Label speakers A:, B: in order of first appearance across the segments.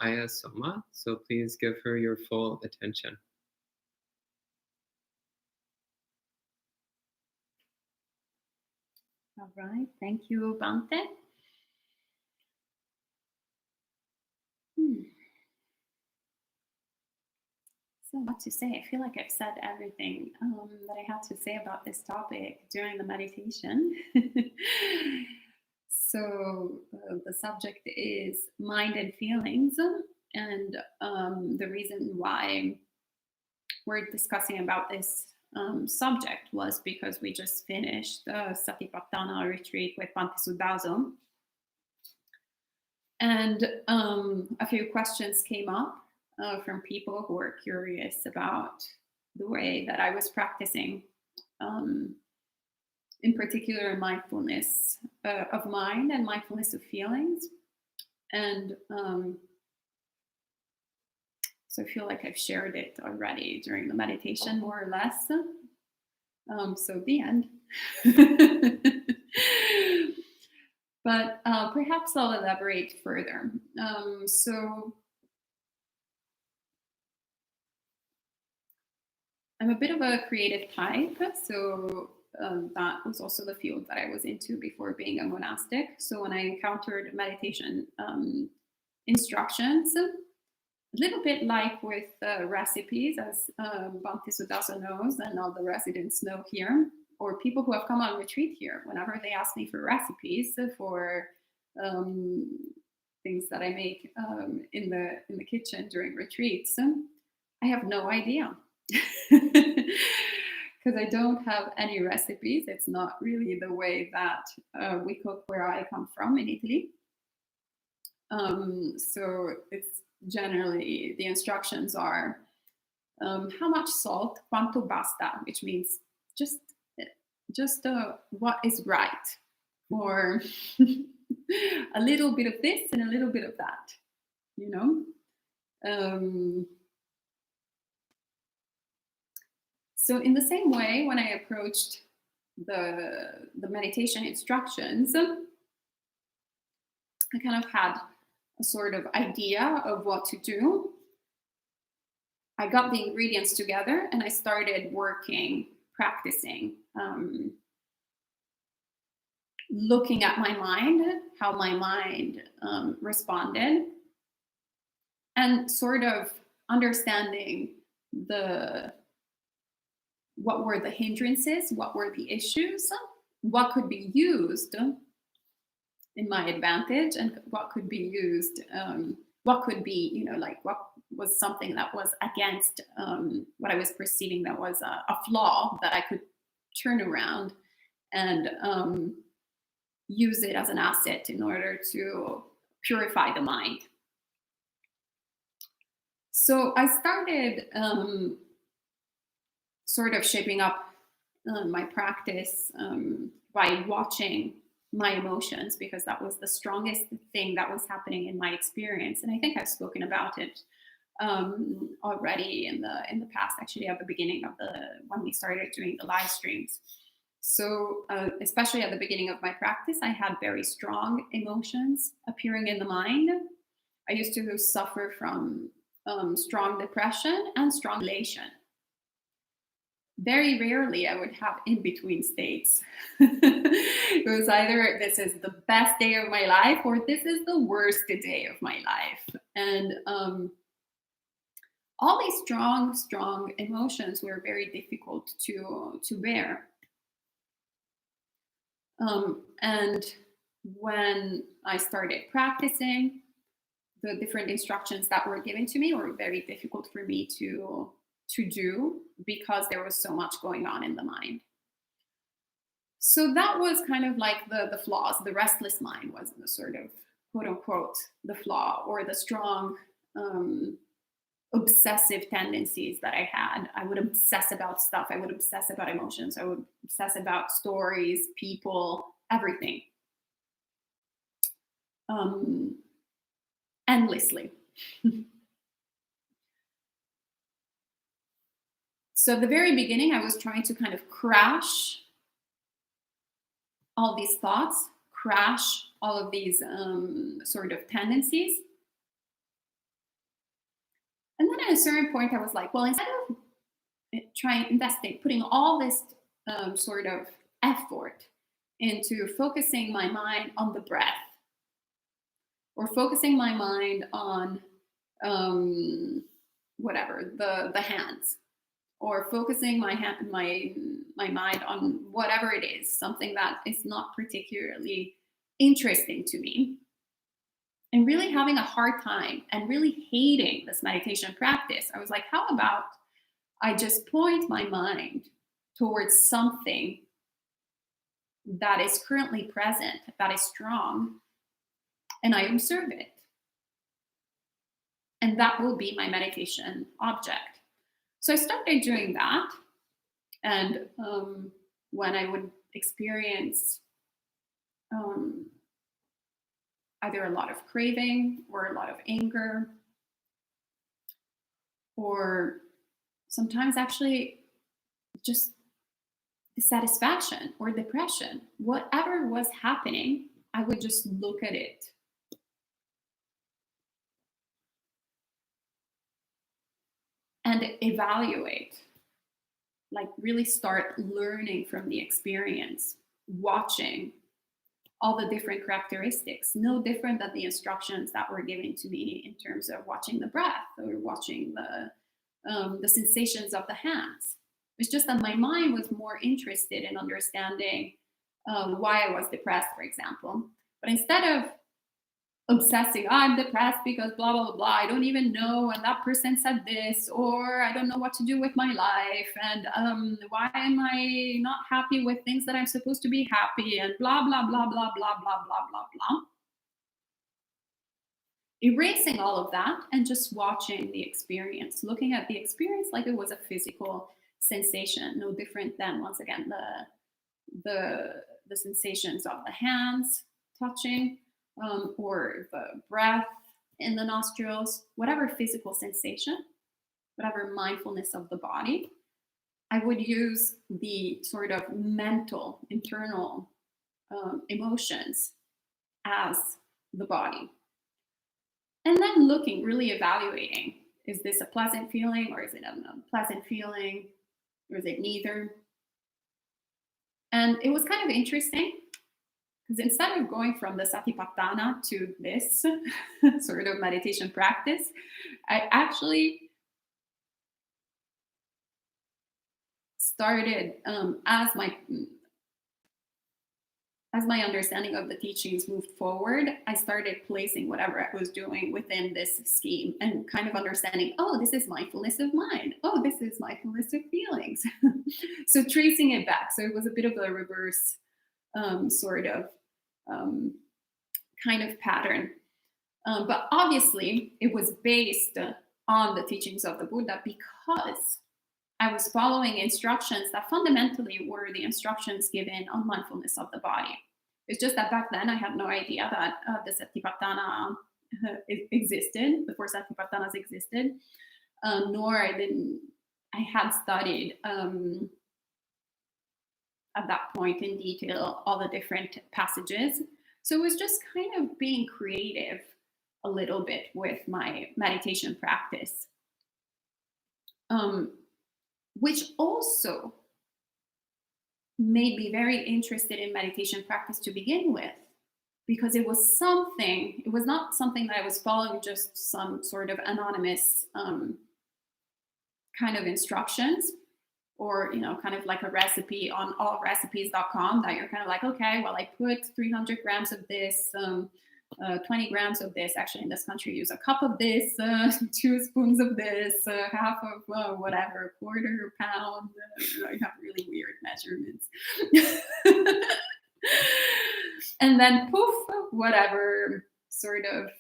A: Ayya Soma, so please give her your full attention.
B: All right, thank you, Bante. So what to say? I feel like I've said everything that I had to say about this topic during the meditation. So the subject is mind and feelings, and the reason why we're discussing about this subject was because we just finished the Satipatthana retreat with Bhante Sudhazo, and a few questions came up from people who were curious about the way that I was practicing, in particular mindfulness of mind and mindfulness of feelings. And so I feel like I've shared it already during the meditation, more or less. So the end. But perhaps I'll elaborate further. So I'm a bit of a creative type, so that was also the field that I was into before being a monastic. So when I encountered meditation instructions, a little bit like with recipes, as Bhante Sudhaso knows and all the residents know here, or people who have come on retreat here, whenever they ask me for recipes for things that I make in the kitchen during retreats, I have no idea. Because I don't have any recipes. It's not really the way that we cook where I come from in Italy. So it's generally, the instructions are how much salt, quanto basta, which means just what is right, or a little bit of this and a little bit of that, you know. So in the same way, when I approached the meditation instructions, I kind of had a sort of idea of what to do. I got the ingredients together and I started working, practicing, looking at my mind, how my mind responded, and sort of understanding what were the hindrances, what were the issues, what could be used in my advantage, and what could be used, what could be, like what was something that was against what I was perceiving that was a flaw that I could turn around and use it as an asset in order to purify the mind. So I started sort of shaping up my practice by watching my emotions, because that was the strongest thing that was happening in my experience. And I think I've spoken about it already in the past, actually at the beginning of when we started doing the live streams. So especially at the beginning of my practice, I had very strong emotions appearing in the mind. I used to suffer from strong depression and strong elation. Very rarely I would have in-between states. It was either this is the best day of my life or this is the worst day of my life. And all these strong emotions were very difficult to bear. And when I started practicing, the different instructions that were given to me were very difficult for me to do, because there was so much going on in the mind. So that was kind of like the flaws. The restless mind was the sort of quote unquote the flaw, or the strong obsessive tendencies that I had. I would obsess about stuff. I would obsess about emotions. I would obsess about stories, people, everything. Endlessly. So at the very beginning, I was trying to kind of crash all these thoughts, crash all of these sort of tendencies, certain point, I was like, well, instead of putting all this sort of effort into focusing my mind on the breath, or focusing my mind on whatever, the hands, or focusing my mind on whatever it is, something that is not particularly interesting to me, and really having a hard time and really hating this meditation practice, I was like, how about I just point my mind towards something that is currently present, that is strong, and I observe it. And that will be my meditation object. So I started doing that. And when I would experience either a lot of craving or a lot of anger, or sometimes actually just dissatisfaction or depression, whatever was happening, I would just look at it. And evaluate, like really start learning from the experience, watching all the different characteristics, no different than the instructions that were given to me in terms of watching the breath or watching the sensations of the hands. It's just that my mind was more interested in understanding why I was depressed, for example. But instead of obsessing, I'm depressed because blah, blah, blah, blah, I don't even know, and that person said this, or I don't know what to do with my life, and why am I not happy with things that I'm supposed to be happy, and blah, blah, blah, blah, blah, blah, blah, blah, blah. Erasing all of that and just watching the experience, looking at the experience like it was a physical sensation, no different than, once again, the sensations of the hands touching, or the breath in the nostrils, whatever physical sensation, whatever mindfulness of the body. I would use the sort of mental, internal emotions as the body. And then looking, really evaluating, is this a pleasant feeling, or is it an unpleasant feeling, or is it neither? And it was kind of interesting, because instead of going from the Satipatthana to this sort of meditation practice, I actually started, as my understanding of the teachings moved forward, I started placing whatever I was doing within this scheme and kind of understanding, oh, this is mindfulness of mind. Oh, this is mindfulness of feelings. So tracing it back. So it was a bit of a reverse sort of kind of pattern. But obviously, it was based on the teachings of the Buddha, because I was following instructions that fundamentally were the instructions given on mindfulness of the body. It's just that back then I had no idea that the Satipatthana existed, the four Satipatthanas existed, nor I had studied at that point in detail all the different passages. So it was just kind of being creative a little bit with my meditation practice, which also made me very interested in meditation practice to begin with, because it was not something that I was following just some sort of anonymous kind of instructions, or kind of like a recipe on allrecipes.com that you're kind of like, okay, well, I put 300 grams of this, 20 grams of this. Actually, in this country, use a cup of this, 2 spoons of this, half of whatever, quarter pound. I have really weird measurements. And then poof, whatever sort of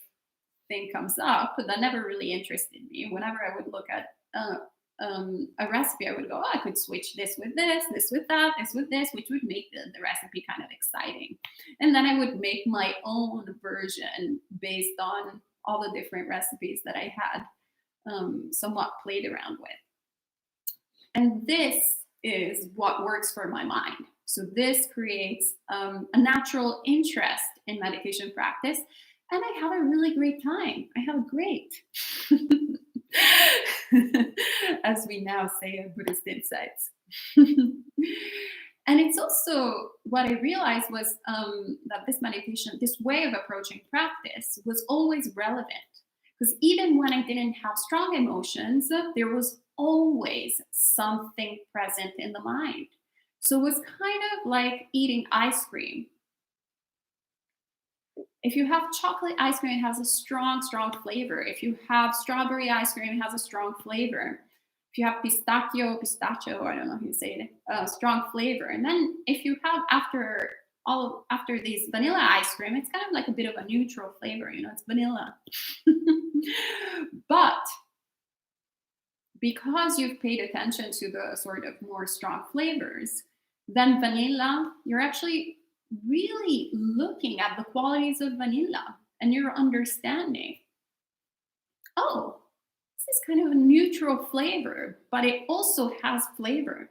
B: thing comes up that never really interested me. Whenever I would look at a recipe, I would go, oh, I could switch this with this with that, this with this, which would make the recipe kind of exciting. And then I would make my own version based on all the different recipes that I had somewhat played around with. And this is what works for my mind. So this creates a natural interest in meditation practice, and I have a really great time. I have a great as we now say in Buddhist insights. And it's also what I realized was that this meditation, this way of approaching practice, was always relevant. Because even when I didn't have strong emotions, there was always something present in the mind. So it was kind of like eating ice cream. If you have chocolate ice cream, it has a strong, strong flavor. If you have strawberry ice cream, it has a strong flavor. If you have pistachio, I don't know how you say it, strong flavor. And then if you have after these vanilla ice cream, it's kind of like a bit of a neutral flavor, it's vanilla. But because you've paid attention to the sort of more strong flavors, then vanilla, you're actually really looking at the qualities of vanilla and you're understanding, oh, this is kind of a neutral flavor, but it also has flavor.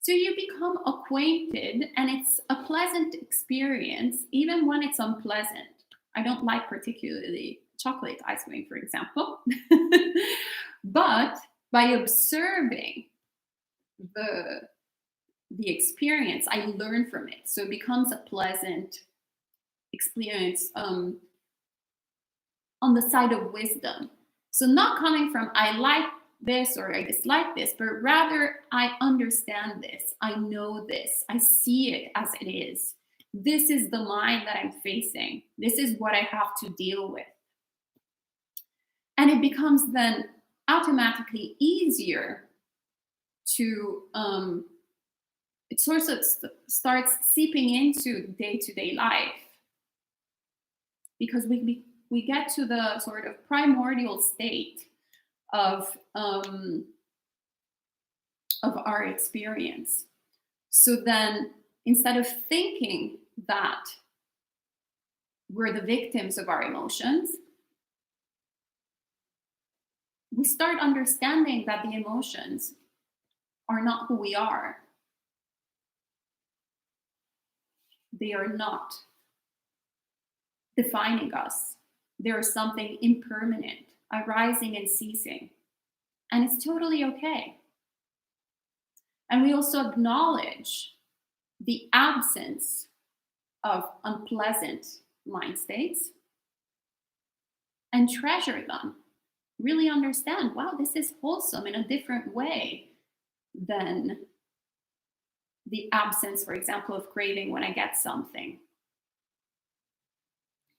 B: So you become acquainted and it's a pleasant experience, even when it's unpleasant. I don't like particularly chocolate ice cream, for example. But by observing the experience, I learn from it. So it becomes a pleasant experience on the side of wisdom. So not coming from I like this or I dislike this, but rather I understand this, I know this, I see it as it is. This is the mind that I'm facing. This is what I have to deal with. And it becomes then automatically easier to, it sort of starts seeping into day-to-day life, because we get to the sort of primordial state of our experience. So then, instead of thinking that we're the victims of our emotions, we start understanding that the emotions are not who we are. They are not defining us. They are something impermanent, arising and ceasing. And it's totally okay. And we also acknowledge the absence of unpleasant mind states and treasure them. Really understand, wow, this is wholesome in a different way than the absence, for example, of craving when I get something.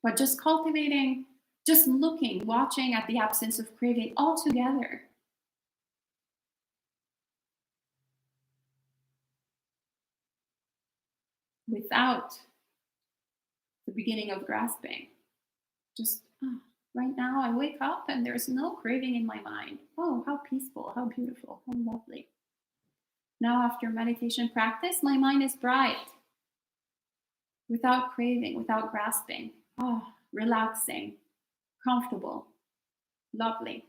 B: But just cultivating, just looking, watching at the absence of craving altogether. Without the beginning of grasping. Just, right now I wake up and there's no craving in my mind. Oh, how peaceful, how beautiful, how lovely. Now after meditation practice, my mind is bright. Without craving, without grasping. Oh, relaxing, comfortable, lovely.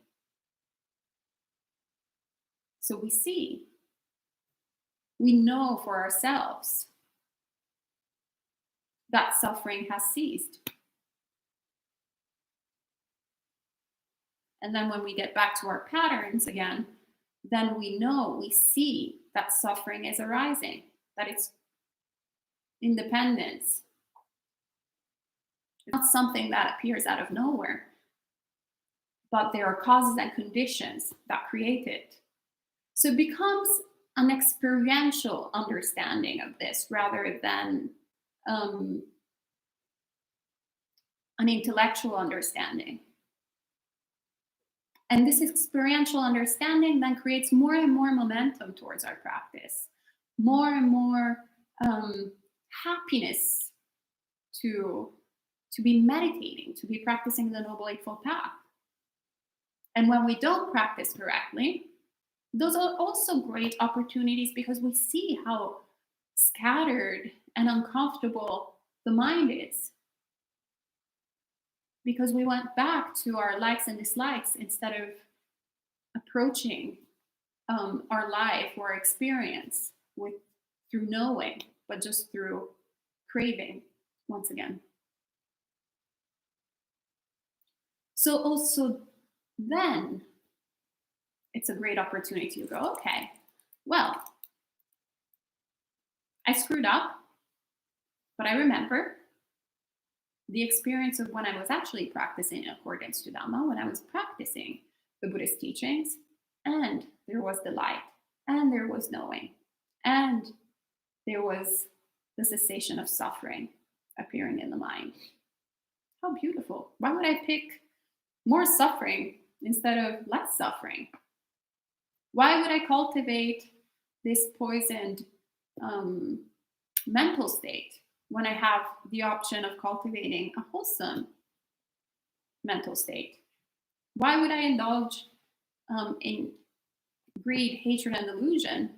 B: So we see, we know for ourselves that suffering has ceased. And then when we get back to our patterns again, then we know, we see that suffering is arising, that it's independence. It's not something that appears out of nowhere, but there are causes and conditions that create it. So it becomes an experiential understanding of this rather than an intellectual understanding. And this experiential understanding then creates more and more momentum towards our practice, more and more happiness to be meditating, to be practicing the Noble Eightfold Path. And when we don't practice correctly, those are also great opportunities because we see how scattered and uncomfortable the mind is. Because we went back to our likes and dislikes instead of approaching our life or experience through knowing, but just through craving once again. So also then it's a great opportunity to go, okay, well, I screwed up, but I remember the experience of when I was actually practicing in accordance to Dhamma, when I was practicing the Buddhist teachings, and there was the light, and there was knowing, and there was the cessation of suffering appearing in the mind. How beautiful. Why would I pick more suffering instead of less suffering? Why would I cultivate this poisoned mental state when I have the option of cultivating a wholesome mental state? Why would I indulge in greed, hatred, and delusion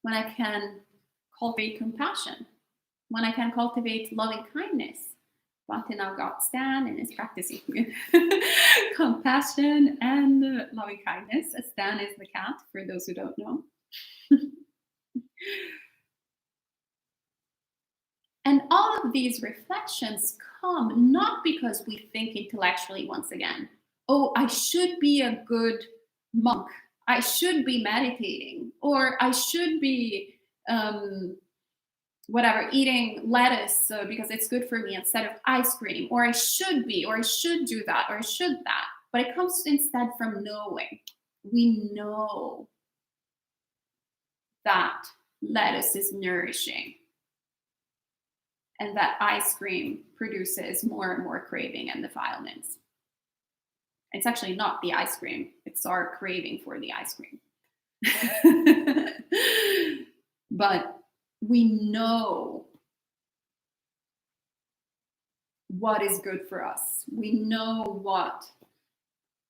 B: when I can cultivate compassion, when I can cultivate loving kindness? Bhante now got Stan and is practicing compassion and loving kindness. Stan is the cat, for those who don't know. And all of these reflections come not because we think intellectually, once again, oh, I should be a good monk, I should be meditating, or I should be eating lettuce because it's good for me instead of ice cream, or I should be, or I should do that, or I should that. But it comes instead from knowing. We know that lettuce is nourishing and that ice cream produces more and more craving and defilements. It's actually not the ice cream, it's our craving for the ice cream. But we know what is good for us. We know what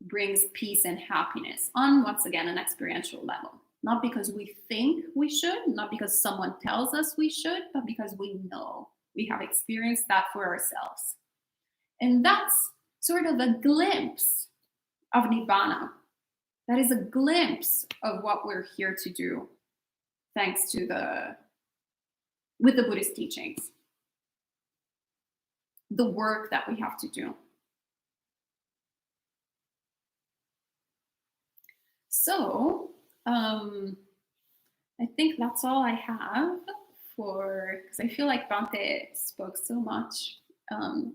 B: brings peace and happiness on, once again, an experiential level. Not because we think we should, not because someone tells us we should, but because we know. We have experienced that for ourselves. And that's sort of a glimpse of Nibbana. That is a glimpse of what we're here to do, thanks to with the Buddhist teachings. The work that we have to do. So, I think that's all I have because I feel like Bhante spoke so much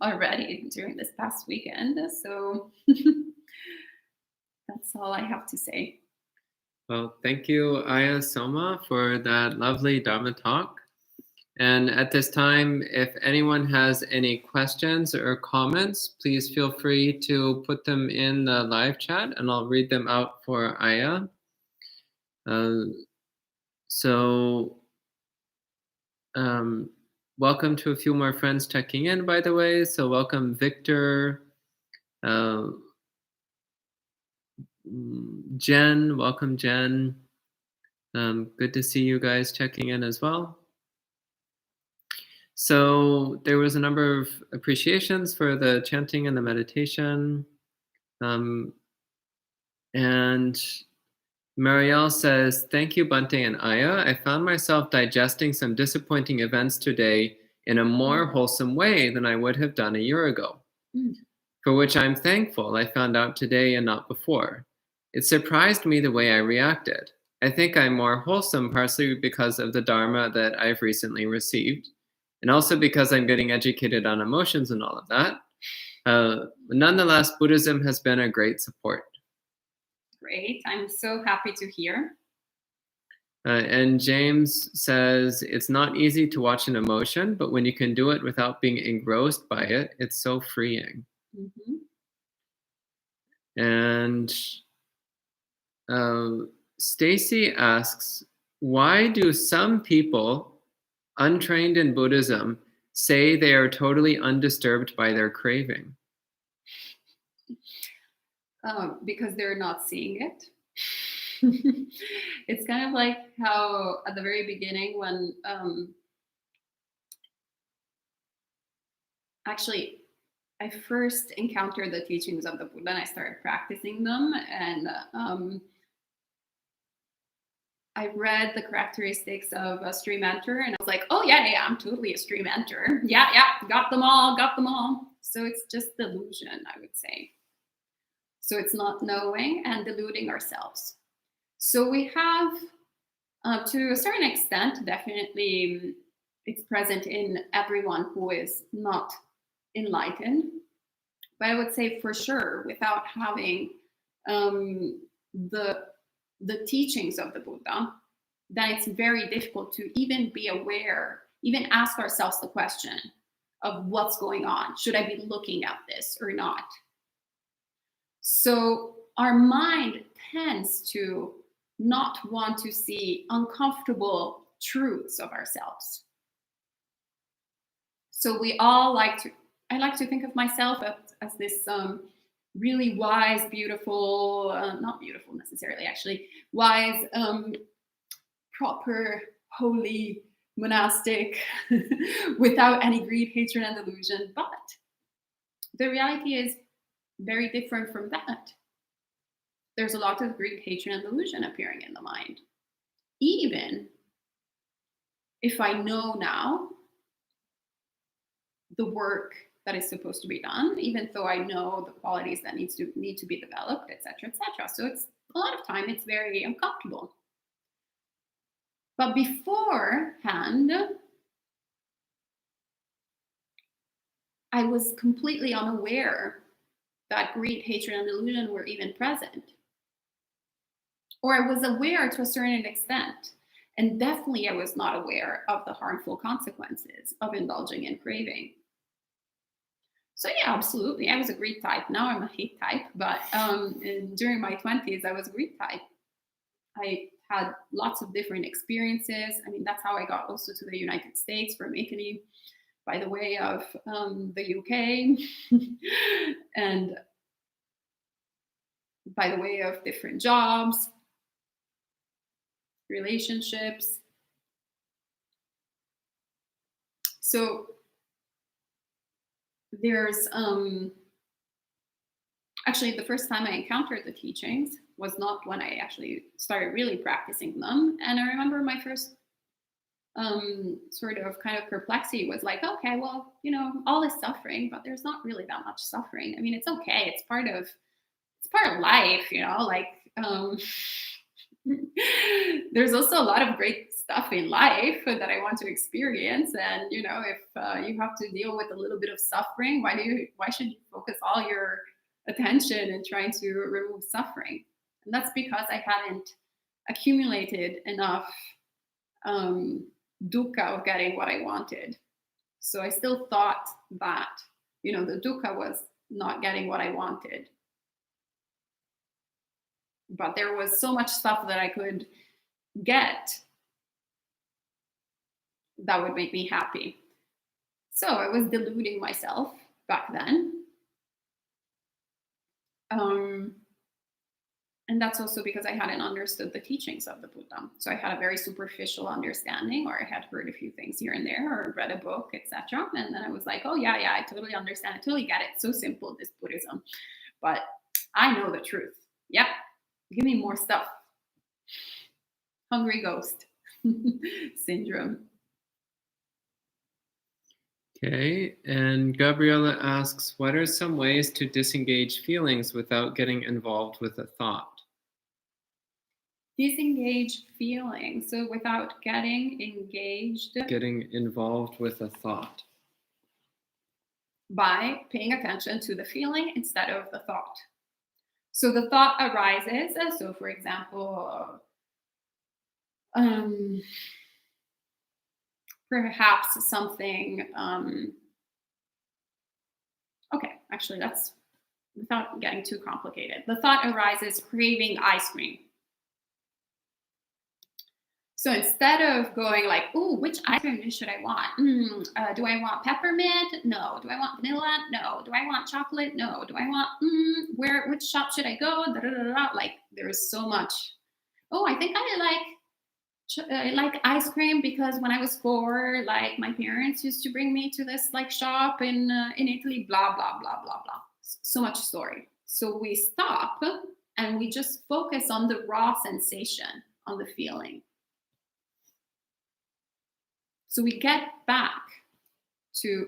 B: already during this past weekend. So that's all I have to say.
A: Well, thank you, Ayya Soma, for that lovely Dhamma talk. And at this time, if anyone has any questions or comments, please feel free to put them in the live chat and I'll read them out for Ayya. Welcome to a few more friends checking in, by the way. So welcome, Victor, Jen, welcome, Jen. Good to see you guys checking in as well. So there was a number of appreciations for the chanting and the meditation. And Marielle says, thank you, Bhante and Ayya. I found myself digesting some disappointing events today in a more wholesome way than I would have done a year ago, for which I'm thankful I found out today and not before. It surprised me the way I reacted. I think I'm more wholesome partially because of the Dharma that I've recently received, and also because I'm getting educated on emotions and all of that. Nonetheless, Buddhism has been a great support.
B: Great. I'm so happy to hear.
A: And James says, it's not easy to watch an emotion, but when you can do it without being engrossed by it, it's so freeing. And Stacy asks, why do some people untrained in Buddhism say they are totally undisturbed by their craving?
B: Because they're not seeing it. It's kind of like how at the very beginning when actually I first encountered the teachings of the Buddha and I started practicing them, and I read the characteristics of a stream enter, and I was like, oh yeah, I'm totally a stream enter. Yeah, got them all. So it's just delusion, I would say. So it's not knowing and deluding ourselves. So we have, to a certain extent, definitely it's present in everyone who is not enlightened. But I would say for sure, without having the teachings of the Buddha, then it's very difficult to even be aware, even ask ourselves the question of what's going on. Should I be looking at this or not? So our mind tends to not want to see uncomfortable truths of ourselves. So we all I like to think of myself as this really wise, beautiful, not beautiful necessarily, actually, wise, proper, holy, monastic, without any greed, hatred, and delusion. But the reality is very different from that. There's a lot of greed, hatred, and delusion appearing in the mind. Even if I know now the work that is supposed to be done, even though I know the qualities that need to be developed, etc., etc. So it's a lot of time it's very uncomfortable. But beforehand, I was completely unaware that greed, hatred, and delusion were even present. Or I was aware to a certain extent. And definitely I was not aware of the harmful consequences of indulging in craving. So yeah, absolutely. I was a greed type. Now I'm a hate type. But during my 20s, I was a greed type. I had lots of different experiences. I mean, that's how I got also to the United States from Italy, by the way of the UK, and by the way of different jobs, relationships. So there's actually the first time I encountered the teachings was not when I actually started really practicing them. And I remember my first sort of kind of perplexity was like, okay, well, all this suffering, but there's not really that much suffering. I mean, it's okay. It's part of life, like there's also a lot of great stuff in life that I want to experience. And, if you have to deal with a little bit of suffering, why should you focus all your attention in trying to remove suffering? And that's because I hadn't accumulated enough dukkha of getting what I wanted. So I still thought that, the dukkha was not getting what I wanted. But there was so much stuff that I could get that would make me happy. So I was deluding myself back then. And that's also because I hadn't understood the teachings of the Buddha. So I had a very superficial understanding, or I had heard a few things here and there, or read a book, etc. And then I was like, oh yeah, I totally understand. I totally get it. It's so simple, this Buddhism. But I know the truth. Yep. Give me more stuff. Hungry ghost syndrome.
A: Okay, and Gabriella asks, what are some ways to disengage feelings without getting involved with a thought?
B: Disengage feelings, so without getting engaged.
A: Getting involved with a thought.
B: By paying attention to the feeling instead of the thought. So the thought arises, so for example, perhaps something, okay, actually that's, without getting too complicated. The thought arises craving ice cream. So instead of going like, ooh, which ice cream should I want? Do I want peppermint? No. Do I want vanilla? No. Do I want chocolate? No. Do I want, which shop should I go? Like there's so much. Oh, I think I like ice cream because when I was 4, like my parents used to bring me to this like shop in Italy, blah, blah, blah, blah, blah. So much story. So we stop and we just focus on the raw sensation, on the feeling. So we get back to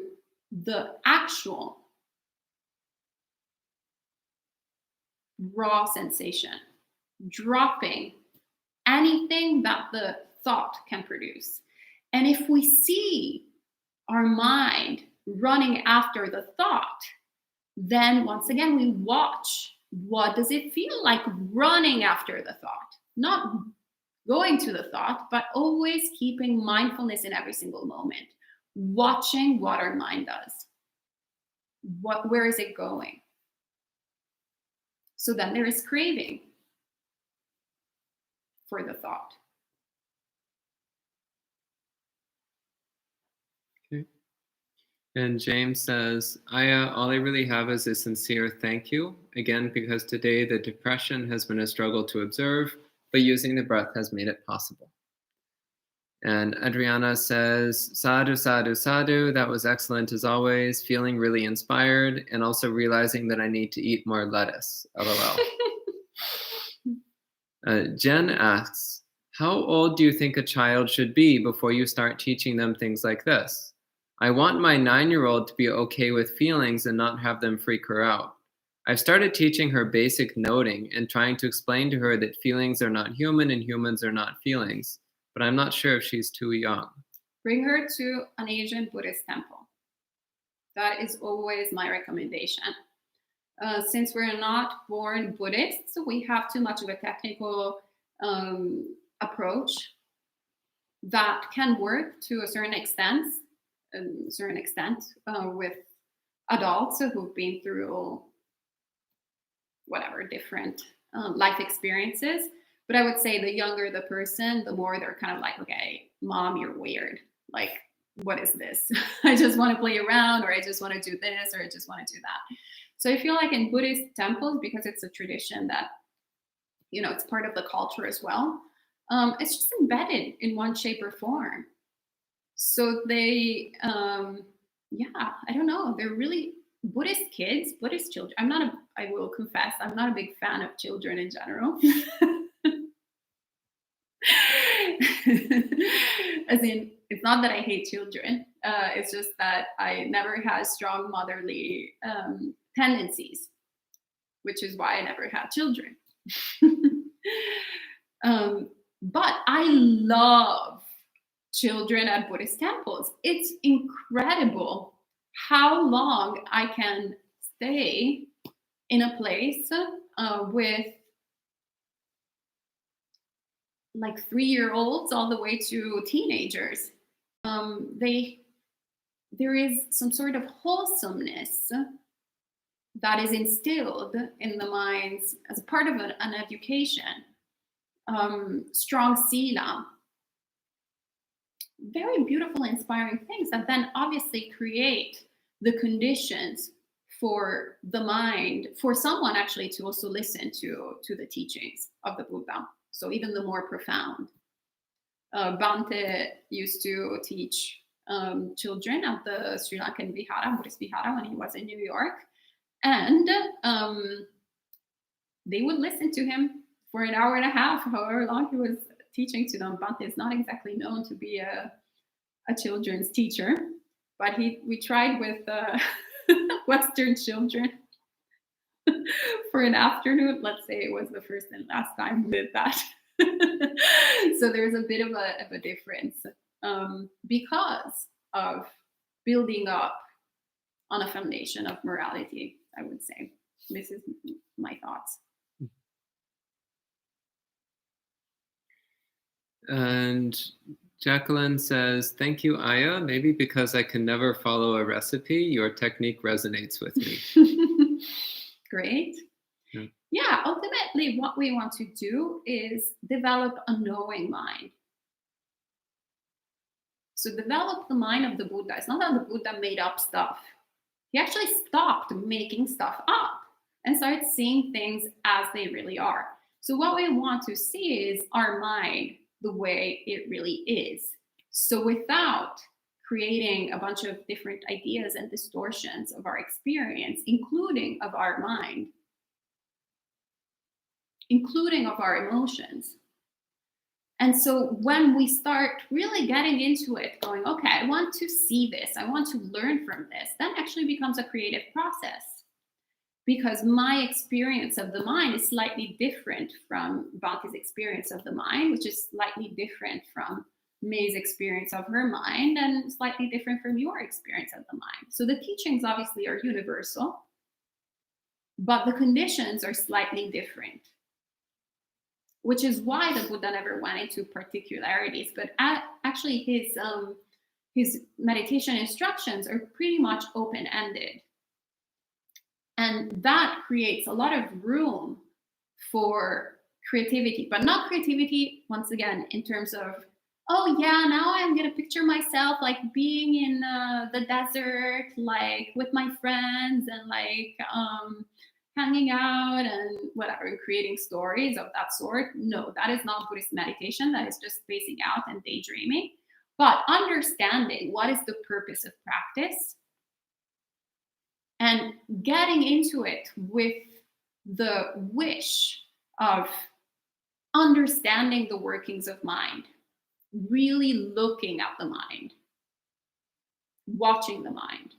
B: the actual raw sensation, dropping anything that the thought can produce. And if we see our mind running after the thought, then once again we watch, what does it feel like running after the thought? Not going to the thought, but always keeping mindfulness in every single moment, watching what our mind does. Where is it going? So then there is craving for the thought.
A: Okay. And James says, Ayya, all I really have is a sincere thank you. Again, because today the depression has been a struggle to observe, but using the breath has made it possible. And Adriana says, sadhu, sadhu, sadhu. That was excellent as always. Feeling really inspired and also realizing that I need to eat more lettuce. LOL. Jen asks, how old do you think a child should be before you start teaching them things like this? I want my 9-year-old to be okay with feelings and not have them freak her out. I've started teaching her basic noting and trying to explain to her that feelings are not human and humans are not feelings, but I'm not sure if she's too young.
B: Bring her to an Asian Buddhist temple. That is always my recommendation. Since we're not born Buddhists, we have too much of a technical approach that can work to a certain extent with adults who've been through whatever different life experiences. But I would say the younger the person, the more they're kind of like, okay, mom, you're weird. Like, what is this? I just want to play around, or I just want to do this, or I just want to do that. So I feel like in Buddhist temples, because it's a tradition that, it's part of the culture as well, it's just embedded in one shape or form. So they, I don't know, they're really Buddhist kids, Buddhist children. I will confess, I'm not a big fan of children in general. As in, it's not that I hate children. It's just that I never had strong motherly tendencies, which is why I never had children. But I love children at Buddhist temples. It's incredible how long I can stay in a place with like 3-year-olds all the way to teenagers. There is some sort of wholesomeness that is instilled in the minds as a part of an education. Strong sila, very beautiful, inspiring things that then obviously create the conditions for the mind, for someone actually to also listen to the teachings of the Buddha. So even the more profound. Bhante used to teach children at the Sri Lankan Vihara, Buddhist Vihara, when he was in New York. And they would listen to him for an hour and a half, however long he was teaching to them. Bhante is not exactly known to be a children's teacher, but we tried with Western children for an afternoon. Let's say it was the first and last time we did that. So there's a bit of a difference because of building up on a foundation of morality, I would say. This is my thoughts.
A: And Jacqueline says, thank you, Ayya. Maybe because I can never follow a recipe, your technique resonates with me.
B: Great. Yeah, ultimately what we want to do is develop a knowing mind. So develop the mind of the Buddha. It's not that the Buddha made up stuff. He actually stopped making stuff up and started seeing things as they really are. So what we want to see is our mind the way it really is. So without creating a bunch of different ideas and distortions of our experience, including of our mind, including of our emotions. And so when we start really getting into it, going, okay, I want to see this, I want to learn from this, that actually becomes a creative process. Because my experience of the mind is slightly different from Bhakti's experience of the mind, which is slightly different from May's experience of her mind, and slightly different from your experience of the mind. So the teachings obviously are universal, but the conditions are slightly different, which is why the Buddha never went into particularities. But actually, his meditation instructions are pretty much open-ended. And that creates a lot of room for creativity, but not creativity, once again, in terms of, oh yeah, now I'm going to picture myself like being in the desert, like with my friends and like hanging out and whatever, and creating stories of that sort. No, that is not Buddhist meditation. That is just spacing out and daydreaming. But understanding what is the purpose of practice and getting into it with the wish of understanding the workings of mind, really looking at the mind, watching the mind.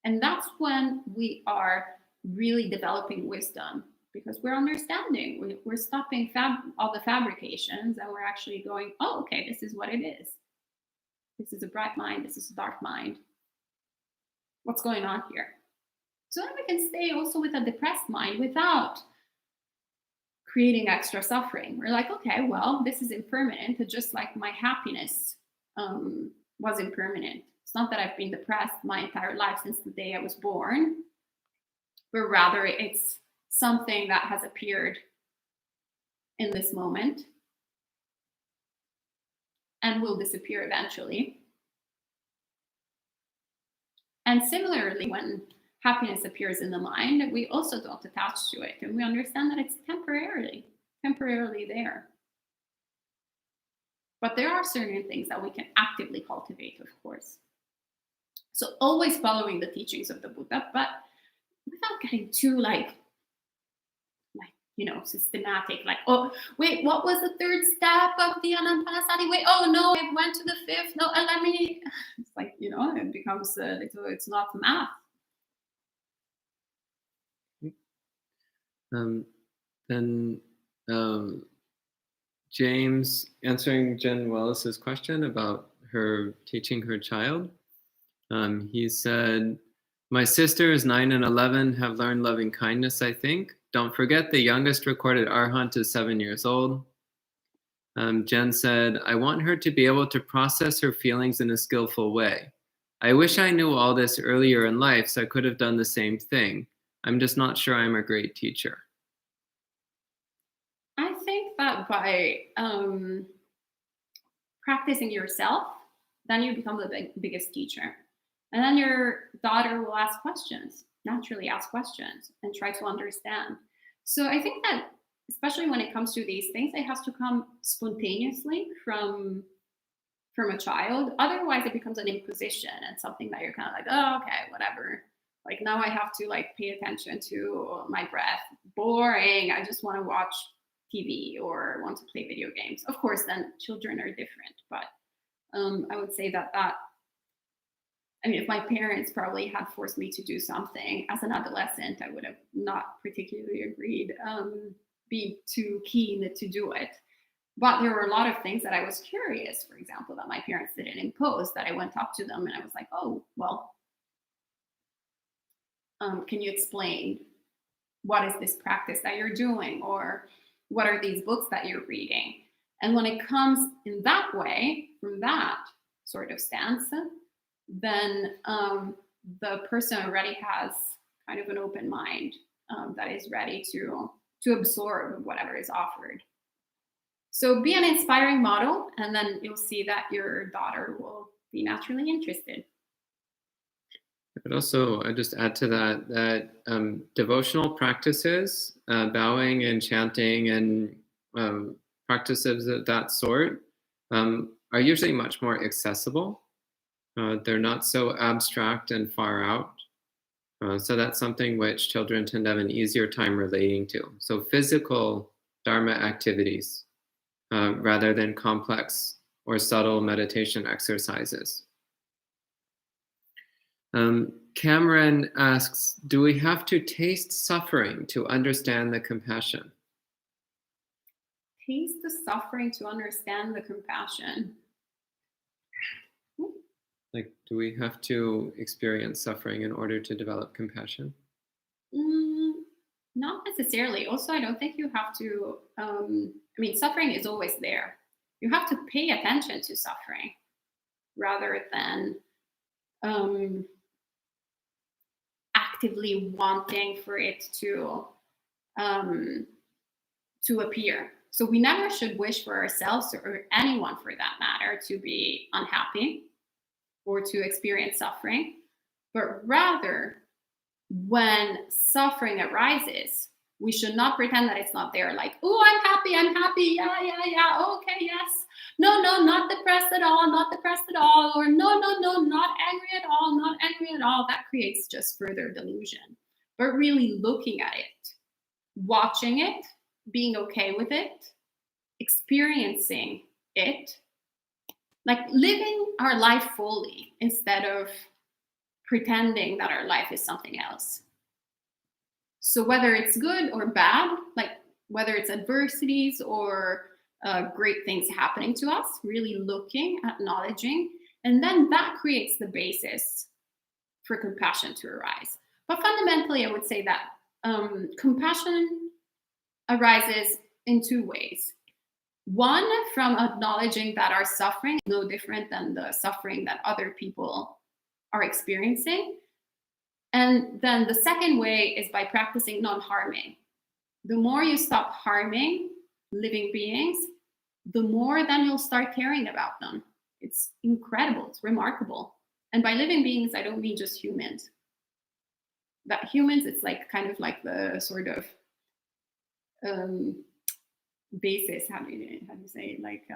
B: And that's when we are really developing wisdom, because we're understanding, we're stopping all the fabrications, and we're actually going, oh, okay, this is what it is. This is a bright mind, this is a dark mind. What's going on here? So then we can stay also with a depressed mind without creating extra suffering. We're like, okay, well, this is impermanent, just like my happiness was impermanent. It's not that I've been depressed my entire life since the day I was born, but rather it's something that has appeared in this moment and will disappear eventually. And similarly, when happiness appears in the mind, we also don't attach to it, and we understand that it's temporarily there. But there are certain things that we can actively cultivate, of course. So always following the teachings of the Buddha, but without getting too systematic. Like, oh, wait, what was the third step of the Anapanasati? Wait, oh no, I went to the fifth. No, let me. It's like, it becomes it's not math.
A: Then James, answering Jen Wallace's question about her teaching her child, he said, my sisters 9 and 11 have learned loving kindness, I think. Don't forget the youngest recorded arhat is 7 years old. Jen said, I want her to be able to process her feelings in a skillful way. I wish I knew all this earlier in life so I could have done the same thing. I'm just not sure I'm a great teacher.
B: I think that by practicing yourself, then you become the biggest teacher. And then your daughter will ask questions, naturally ask questions, and try to understand. So I think that, especially when it comes to these things, it has to come spontaneously from a child. Otherwise, it becomes an imposition and something that you're kind of like, oh, okay, whatever. Like, now I have to pay attention to my breath. Boring. I just want to watch TV or want to play video games. Of course, then children are different. But I would say that if my parents probably had forced me to do something as an adolescent, I would have not particularly agreed, being too keen to do it. But there were a lot of things that I was curious, for example, that my parents didn't impose, that I went up to them and I was like, oh, well, can you explain what is this practice that you're doing? Or what are these books that you're reading? And when it comes in that way, from that sort of stance, then the person already has kind of an open mind that is ready to absorb whatever is offered. So be an inspiring model, and then you'll see that your daughter will be naturally interested.
A: But also, I just add to that devotional practices, bowing and chanting and practices of that sort are usually much more accessible. They're not so abstract and far out. So that's something which children tend to have an easier time relating to. So physical Dharma activities rather than complex or subtle meditation exercises. Cameron asks, do we have to taste suffering to understand the compassion?
B: Taste the suffering to understand the compassion.
A: Like, do we have to experience suffering in order to develop compassion?
B: Not necessarily. Also, I don't think you have to, suffering is always there. You have to pay attention to suffering rather than actively wanting for it to appear. So we never should wish for ourselves or anyone for that matter to be unhappy or to experience suffering, but rather when suffering arises, we should not pretend that it's not there. Like, oh, I'm happy, yeah, okay, yes. No, not depressed at all, or no, not angry at all. That creates just further delusion. But really looking at it, watching it, being okay with it, experiencing it, like living our life fully instead of pretending that our life is something else. So whether it's good or bad, like whether it's adversities or great things happening to us, really looking, acknowledging, and then that creates the basis for compassion to arise. But fundamentally, I would say that compassion arises in two ways. One, from acknowledging that our suffering is no different than the suffering that other people are experiencing. And then the second way is by practicing non-harming. The more you stop harming living beings, the more then you'll start caring about them. It's incredible. It's remarkable. And by living beings, I don't mean just humans. That humans, it's like kind of like the sort of basis. How do you say it? Like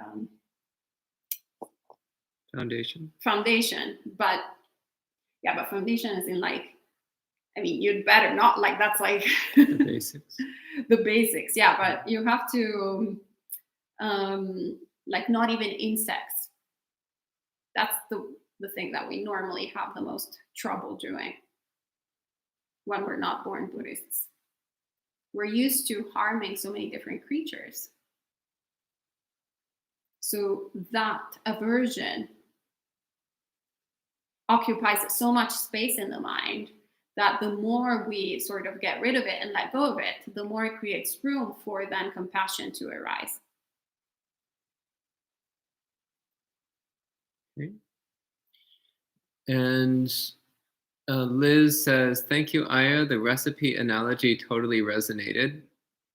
B: foundation. But foundation is in like, you'd better not, like that's like
A: the basics.
B: The basics, yeah. But you have to like not even insects. That's the thing that we normally have the most trouble doing when we're not born Buddhists. We're used to harming so many different creatures. So that aversion occupies so much space in the mind that the more we sort of get rid of it and let go of it, the more it creates room for then compassion to arise.
A: Okay. And Liz says, thank you, Ayya. The recipe analogy totally resonated.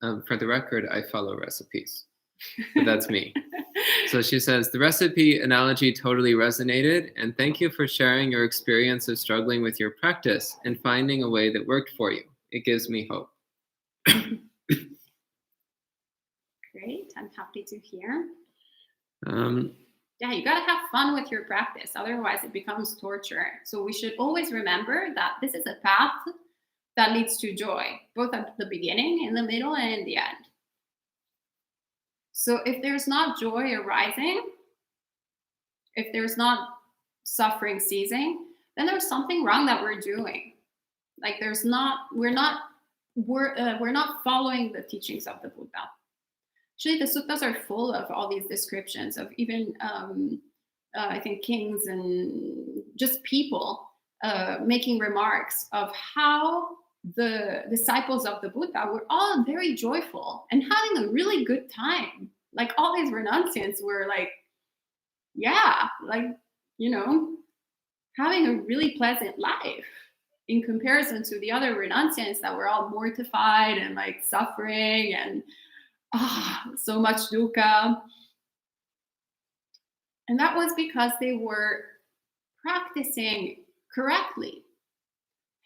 A: For the record, I follow recipes, but that's me. So she says, the recipe analogy totally resonated, and thank you for sharing your experience of struggling with your practice and finding a way that worked for you. It gives me hope.
B: Great, I'm happy to hear. Yeah, you gotta have fun with your practice, otherwise it becomes torture. So we should always remember that this is a path that leads to joy, both at the beginning, in the middle, and in the end. So if there's not joy arising, if there's not suffering ceasing, then there's something wrong that we're doing. Like we're not following the teachings of the Buddha. Actually, the suttas are full of all these descriptions of even, I think, kings and just people making remarks of how the disciples of the Buddha were all very joyful and having a really good time. Like all these renunciants were like, yeah, like, having a really pleasant life in comparison to the other renunciants that were all mortified and like suffering and so much dukkha. And that was because they were practicing correctly.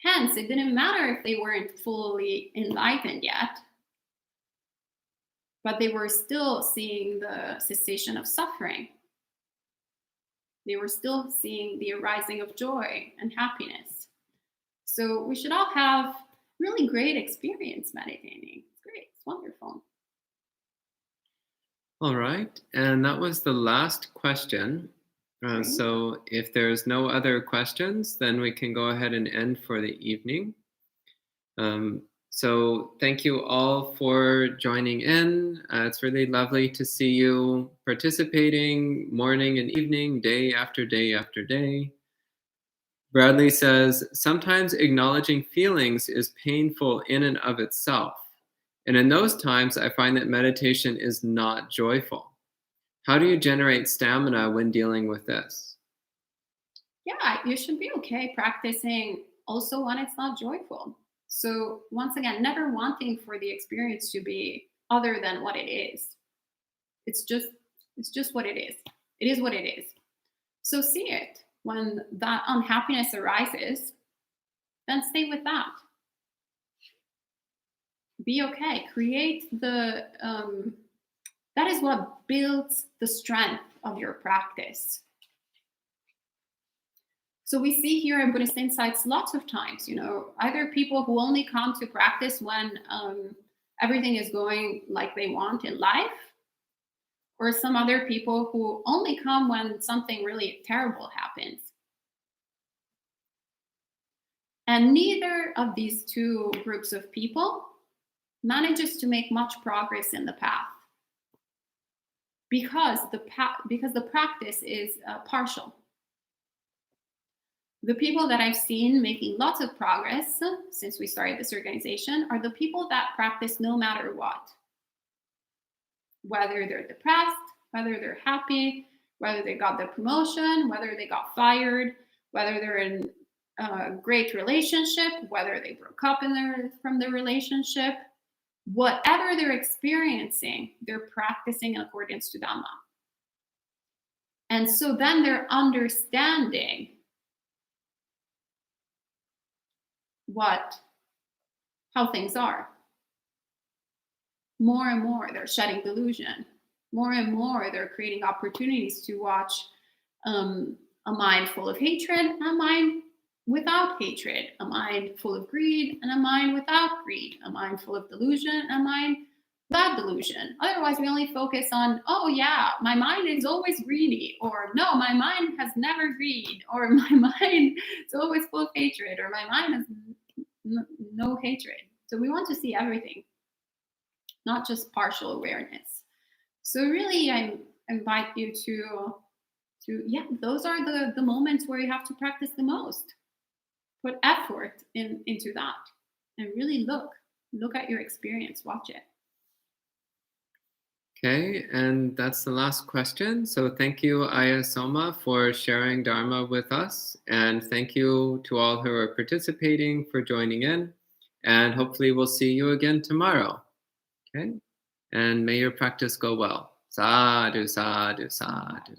B: Hence, it didn't matter if they weren't fully enlightened yet, but they were still seeing the cessation of suffering. They were still seeing the arising of joy and happiness. So we should all have really great experience meditating. It's great. It's wonderful.
A: All right. And that was the last question.
B: Right?
A: So if there's no other questions, then we can go ahead and end for the evening. So thank you all for joining in. It's really lovely to see you participating morning and evening, day after day after day. Bradley says, sometimes acknowledging feelings is painful in and of itself. And in those times, I find that meditation is not joyful. How do you generate stamina when dealing with this?
B: Yeah, you should be okay practicing also when it's not joyful. So, once again, never wanting for the experience to be other than what it is. It's just it's just what it is. It is what it is. So see it. When that unhappiness arises, then stay with that. Be okay. Create the that is what builds the strength of your practice. So we see here in Buddhist insights lots of times, either people who only come to practice when everything is going like they want in life, or some other people who only come when something really terrible happens. And neither of these two groups of people manages to make much progress in the path because the practice is partial. The people that I've seen making lots of progress since we started this organization are the people that practice no matter what. Whether they're depressed, whether they're happy, whether they got the promotion, whether they got fired, whether they're in a great relationship, whether they broke up from their relationship, whatever they're experiencing, they're practicing in accordance to Dhamma. And so then they're understanding how things are. More and more, they're shedding delusion. More and more, they're creating opportunities to watch a mind full of hatred and a mind without hatred, a mind full of greed and a mind without greed, a mind full of delusion and a mind without delusion. Otherwise, we only focus on, oh yeah, my mind is always greedy, or no, my mind has never greed, or my mind is always full of hatred, or my mind has no hatred. So we want to see everything, not just partial awareness. So really, I invite you to those are the moments where you have to practice the most. Put effort into that and really look at your experience, watch it.
A: Okay, and that's the last question. So thank you, Ayya Soma, for sharing Dharma with us. And thank you to all who are participating for joining in. And hopefully we'll see you again tomorrow. Okay, and may your practice go well. Sadhu, sadhu, sadhu.